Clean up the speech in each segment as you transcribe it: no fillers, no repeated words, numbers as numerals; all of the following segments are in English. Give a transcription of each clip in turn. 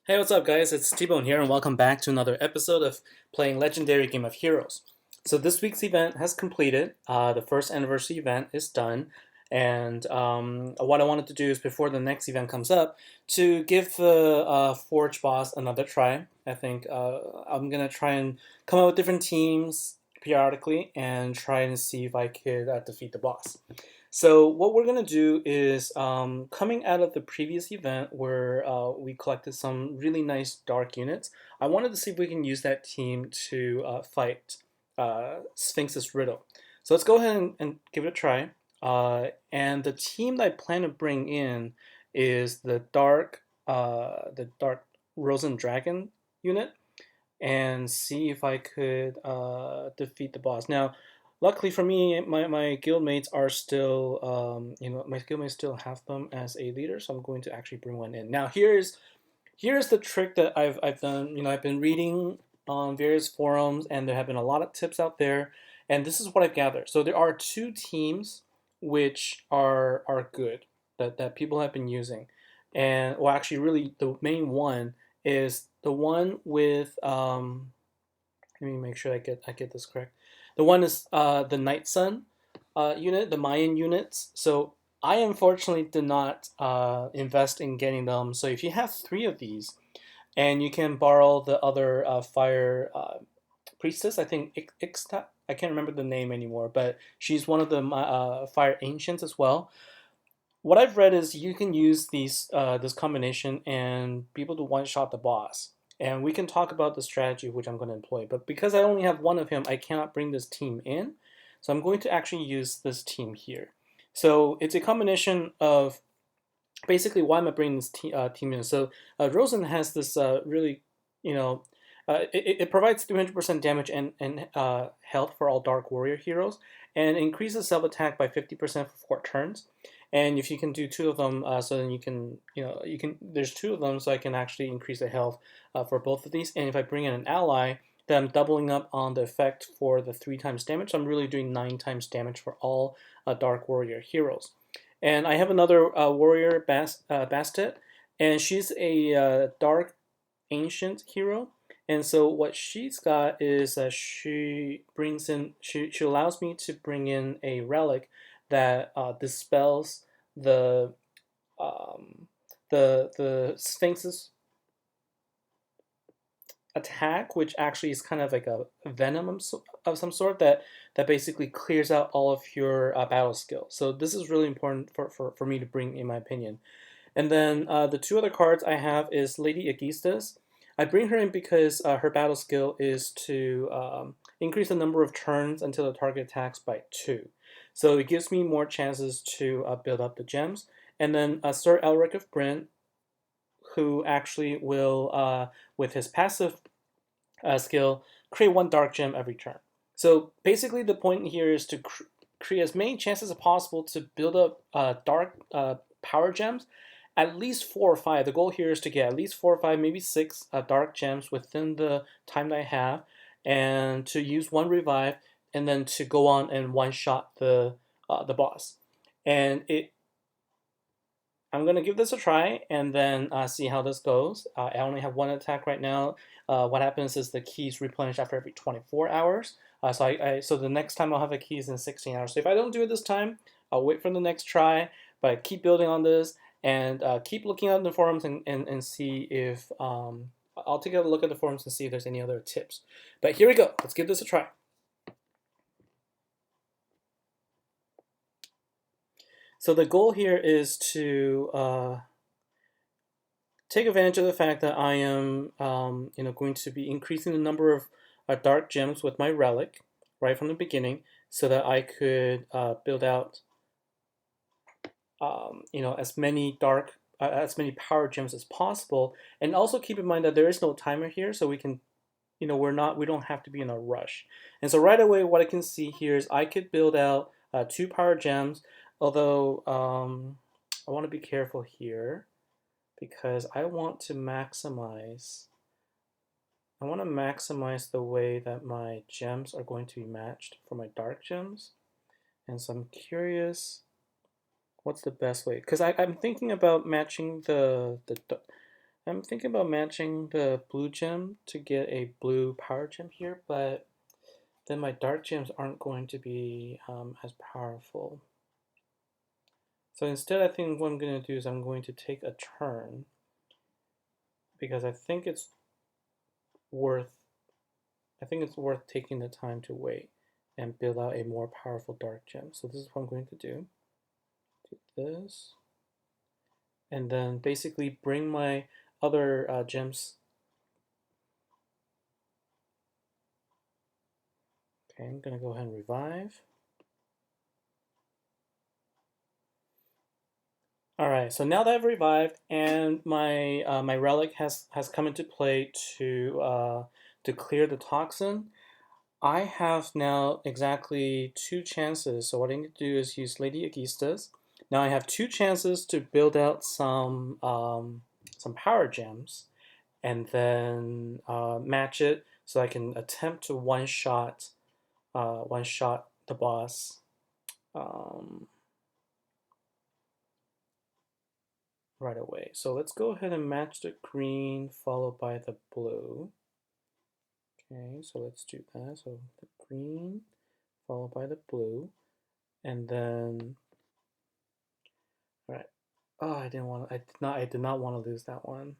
Hey, what's up, guys? It's T-Bone here, and welcome back to another episode of playing Legendary Game of Heroes. So this week's event has completed. The first anniversary event is done, and what I wanted to do is before the next event comes up, to give the Forge boss another try. I think I'm gonna try and come up with different teams periodically and try and see if I could defeat the boss. So what we're gonna do is coming out of the previous event where we collected some really nice dark units. I wanted to see if we can use that team to fight Sphinx's Riddle. So let's go ahead and give it a try. And the team that I plan to bring in is the dark Rosen Dragon unit, and see if I could defeat the boss. Now, luckily for me, my guildmates are still, my guildmates still have them as a leader, so I'm going to actually bring one in. Now, here's the trick that I've done. I've been reading on various forums, and there have been a lot of tips out there, and this is what I've gathered. So there are two teams which are good that people have been using, and well, actually, really, the main one is the one with let me make sure I get this correct. The one is the Night Sun unit, the Mayan units. So I unfortunately did not invest in getting them. So if you have three of these, and you can borrow the other fire priestess, I think Ixta. I can't remember the name anymore, but she's one of the fire ancients as well. What I've read is you can use this combination and be able to one shot the boss. And we can talk about the strategy which I'm going to employ. But because I only have one of him, I cannot bring this team in. So I'm going to actually use this team here. So it's a combination of basically why am I bringing this team in? So Rosen has this really, you know, it provides 300% damage and health for all Dark Warrior heroes, and increases self attack by 50% for 4 turns. And if you can do two of them, so then you can, there's two of them, so I can actually increase the health for both of these. And if I bring in an ally, then I'm doubling up on the effect for the 3 times damage. So I'm really doing 9 times damage for all Dark Warrior heroes. And I have another warrior, Bastet, and she's a dark ancient hero. And so what she's got is she allows me to bring in a relic that dispels the um, the Sphinx's attack, which actually is kind of like a venom of some sort that basically clears out all of your battle skill. So this is really important for me to bring, in my opinion. And then the two other cards I have is Lady Aegisthus. I bring her in because her battle skill is to increase the number of turns until the target attacks by 2. So it gives me more chances to build up the gems. And then Sir Elric of Bryn, who actually will, with his passive skill, create 1 dark gem every turn. So basically, the point here is to create as many chances as possible to build up dark power gems, at least 4 or 5. The goal here is to get at least 4 or 5, maybe 6 dark gems within the time that I have, and to use 1 revive, and then to go on and one shot the boss. And I'm gonna give this a try and then see how this goes. I only have 1 attack right now. What happens is the keys replenish after every 24 hours. So the next time I'll have a keys in 16 hours. So if I don't do it this time, I'll wait for the next try. But keep building on this and keep looking at the forums and see if I'll take a look at the forums and see if there's any other tips. But here we go. Let's give this a try. So the goal here is to take advantage of the fact that I am, going to be increasing the number of dark gems with my relic right from the beginning, so that I could build out, as many power gems as possible. And also keep in mind that there is no timer here, so we can, we don't have to be in a rush. And so right away, what I can see here is I could build out 2 power gems, although I want to be careful here because I want to maximize the way that my gems are going to be matched for my dark gems. And so I'm curious what's the best way, because I'm thinking about matching I'm thinking about matching the blue gem to get a blue power gem here, but then my dark gems aren't going to be as powerful. So instead, I think what I'm going to do is I'm going to take a turn because worth I think it's worth taking the time to wait and build out a more powerful dark gem. So this is what I'm going to do. Do this, and then basically bring my other gems. Okay, I'm gonna go ahead and revive. All right, so now that I've revived and my relic has come into play to clear the toxin, I have now exactly two chances. So what I need to do is use Lady Aegisthus. Now I have two chances to build out some power gems, and then match it so I can attempt to one shot the boss. Um, right away. So let's go ahead and match the green followed by the blue. Okay, so let's do that. So the green followed by the blue, and then all right. Oh, I didn't want. I did not want to lose that one.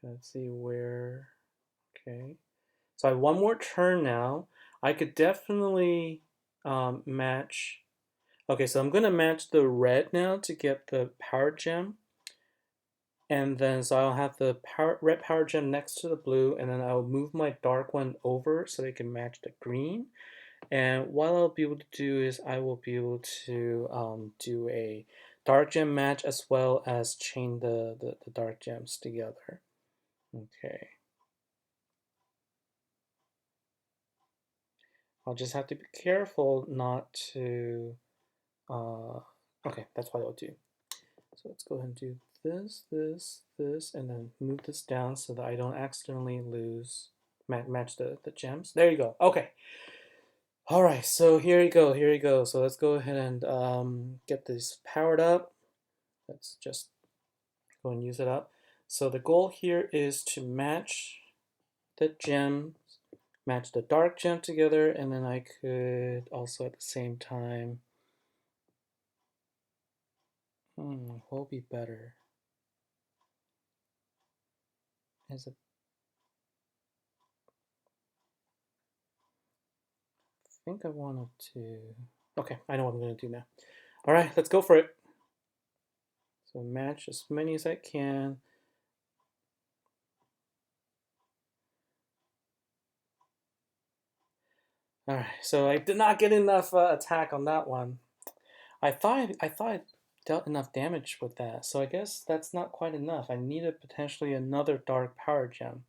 Let's see where. Okay, so I have one more turn now. I could definitely match. Okay, so I'm gonna match the red now to get the power gem. And then so I'll have the red power gem next to the blue, and then I'll move my dark one over so they can match the green. And what I'll be able to do is I will be able to do a dark gem match as well as chain the dark gems together. Okay. I'll just have to be careful not to. Uh, okay, that's what I'll do. So let's go ahead and do this, and then move this down so that I don't accidentally match the gems. There you go. Okay. All right, so here you go. So let's go ahead and get this powered up. Let's just go and use it up. So the goal here is to match the gems, match the dark gem together, and then I could also at the same time, what will be better? Is it think I wanted to. Okay, I know what I'm going to do now. All right, let's go for it. So match as many as I can. All right, so I did not get enough attack on that one. I thought I dealt enough damage with that, so I guess that's not quite enough. I needed potentially another dark power gem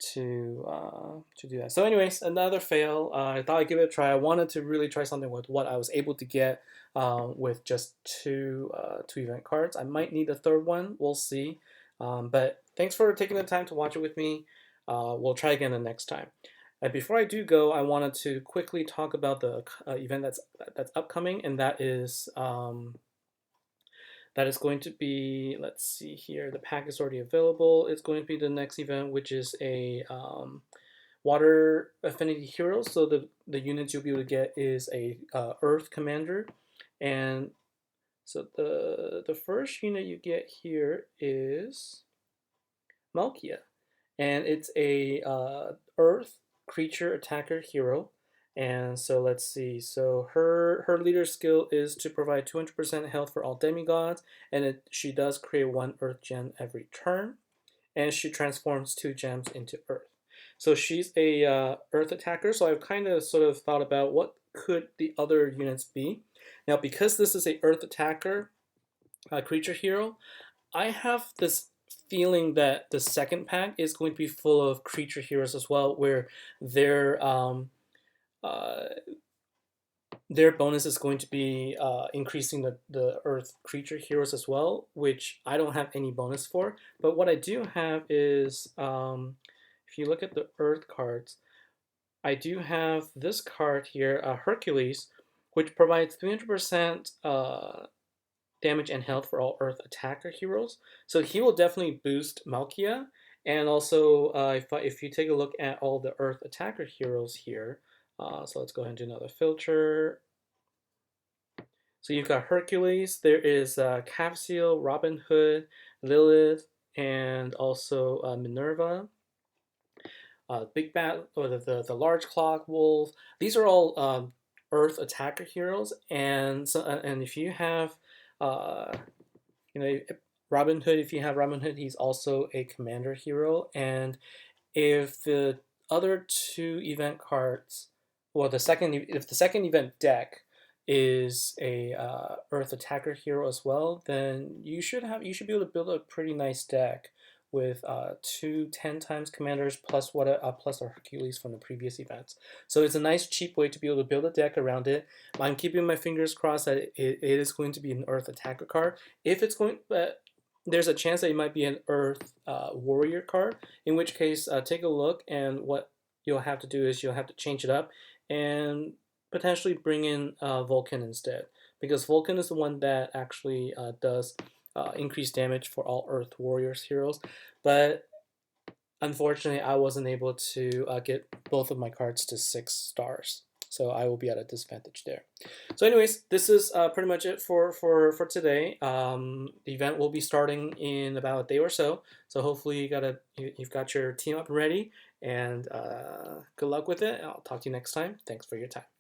to do that. So, anyways, another fail. I thought I'd give it a try. I wanted to really try something with what I was able to get with just two event cards. I might need a third one. We'll see. But thanks for taking the time to watch it with me. We'll try again the next time. Before I do go, I wanted to quickly talk about the event that's upcoming, and that is going to be, let's see here, the pack is already available. It's going to be the next event, which is a water affinity hero. So the units you'll be able to get is a Earth Commander, and so the first unit you get here is Malkia, and it's a Earth creature attacker hero. And so let's see. So her leader skill is to provide 200% health for all demigods, and she does create one Earth gem every turn, and she transforms two gems into Earth. So she's a Earth attacker. So I've kind of sort of thought about what could the other units be. Now, because this is a Earth attacker creature hero, I have this feeling that the second pack is going to be full of creature heroes as well, where their uh, their bonus is going to be increasing the Earth creature heroes as well, which I don't have any bonus for. But what I do have is, if you look at the Earth cards, I do have this card here, Hercules, which provides 300% damage and health for all Earth attacker heroes. So he will definitely boost Malkia. And also, if you take a look at all the Earth attacker heroes here, so let's go ahead and do another filter. So you've got Hercules, there is Cavsiel, Robin Hood, Lilith, and also Minerva. Big Bat, or the Large Clock Wolf. These are all Earth attacker heroes, and if you have, uh, you know, Robin Hood, if you have Robin Hood, he's also a commander hero, and if the other two event cards, well, if the second event deck is a Earth attacker hero as well, then you should be able to build a pretty nice deck with two 10 times commanders plus plus a Hercules from the previous events. So it's a nice cheap way to be able to build a deck around it. I'm keeping my fingers crossed that it is going to be an Earth attacker card. If it's going, there's a chance that it might be an Earth warrior card, in which case take a look, and what you'll have to do is you'll have to change it up and potentially bring in Vulcan instead, because Vulcan is the one that actually does increased damage for all Earth Warriors heroes. But unfortunately, I wasn't able to get both of my cards to 6 stars, so I will be at a disadvantage there. So anyways, this is pretty much it for today. The event will be starting in about a day or so, so hopefully you've got your team up and ready, and good luck with it. I'll talk to you next time. Thanks for your time.